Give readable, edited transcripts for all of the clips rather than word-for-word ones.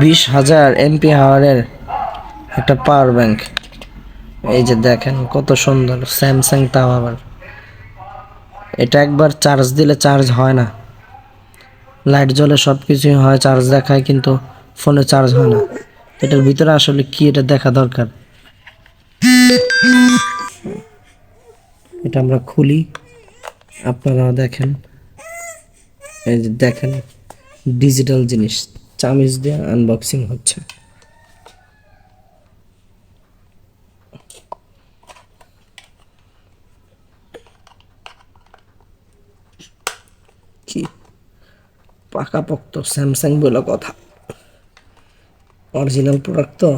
20,000 mAh একটা power bank. এই যে দেখেন কত সুন্দর, স্যামসাং তাও আবার। এটা একবার চার্জ দিলে চার্জ হয় না, লাইট জ্বলে সব কিছুই হয়, চার্জ দেখায়, কিন্তু ফোনে চার্জ হয় না। এটার ভিতরে আসলে কি এটা দেখা দরকার। এটা আমরা খুলি, আপনারা দেখেন। এই যে দেখেন ডিজিটাল জিনিস, চামিচ দিয়ে আনবক্সিং হচ্ছে। কি পাকাপোক্ত স্যামসাং বলে কথা, অরিজিনাল প্রোডাক্ট তো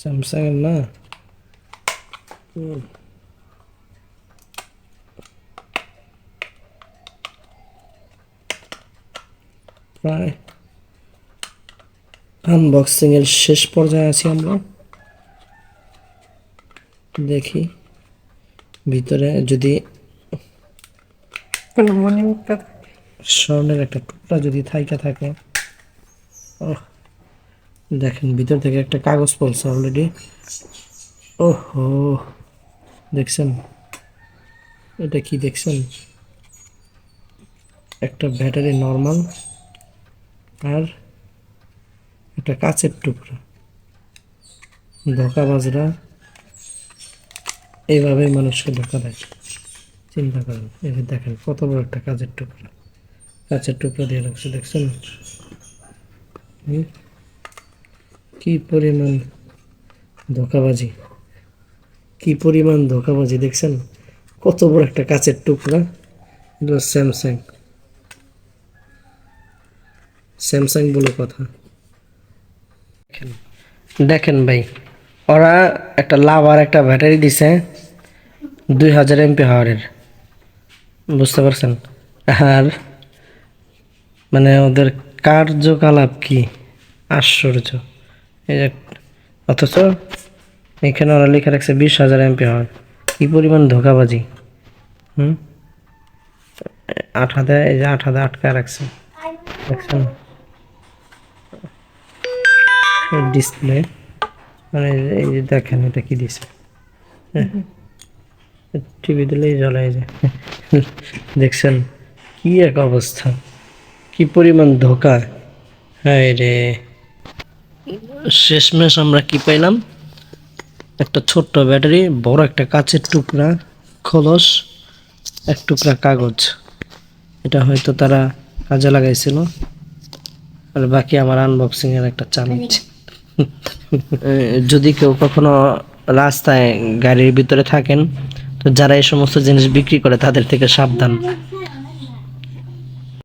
স্যামসাং এর না। প্রায় আনবক্সিং এর শেষ পর্যায়ে আছি আমরা। দেখি ভিতরে যদি স্বর্ণের একটা টুকরা যদি থাইকা থাকে। দেখেন ভিতর থেকে একটা কাগজ পড়ছে অলরেডি। ওহো, দেখছেন এটা কি দেখছেন? একটা ব্যাটারি নর্মাল আর একটা কাচের টুকরা। ধোঁকাবাজরা এইভাবে মানুষকে ধোঁকা দেয়, চিন্তা করেন। এই যে দেখেন কত বড় একটা কাচের টুকরা, কাচের টুকরা দিয়ে রাখছে, দেখছেন কি পরিমাণ ধোঁকাবাজি, কি পরিমাণ ধোঁকাবাজি, দেখছেন কত বড় একটা কাচের টুকরা। এটা স্যামসাং, স্যামসাং বলে কথা। দেখেন ভাই, ওরা একটা লাভার একটা ব্যাটারি দিছে 2000 mAh, বুঝতে পারছেন? আর মানে ওদের কার্যকলাপ কি আশ্চর্য। এই যে অথচ এখানে ওরা লেখা রাখছে 20,000 mAh। কি পরিমাণ ধোঁকাবাজি। আঠাতে, এই যে আঠাতে আটকা রাখছে, দেখছেন ডিসপ্লে। মানে এই যে দেখেন এটা কি দিছে, টিভি দিলেই জ্বলে যায়। দেখছেন কি এক অবস্থা, কি পরিমাণ ধোঁকা। হ্যাঁ রে, শেষমেশ আমরা কি পাইলাম? একটা ছোট্ট ব্যাটারি, বড় একটা কাচের টুকরা, খোলস, এক টুকরা কাগজ। এটা হয়তো তারা কাজে লাগাইছিল, আর বাকি আমার আনবক্সিং এর একটা চামচ। যদি কেউ কখনো রাস্তায় গাড়ির ভিতরে থাকেন, তো যারা এই সমস্ত জিনিস বিক্রি করে তাদের থেকে সাবধান।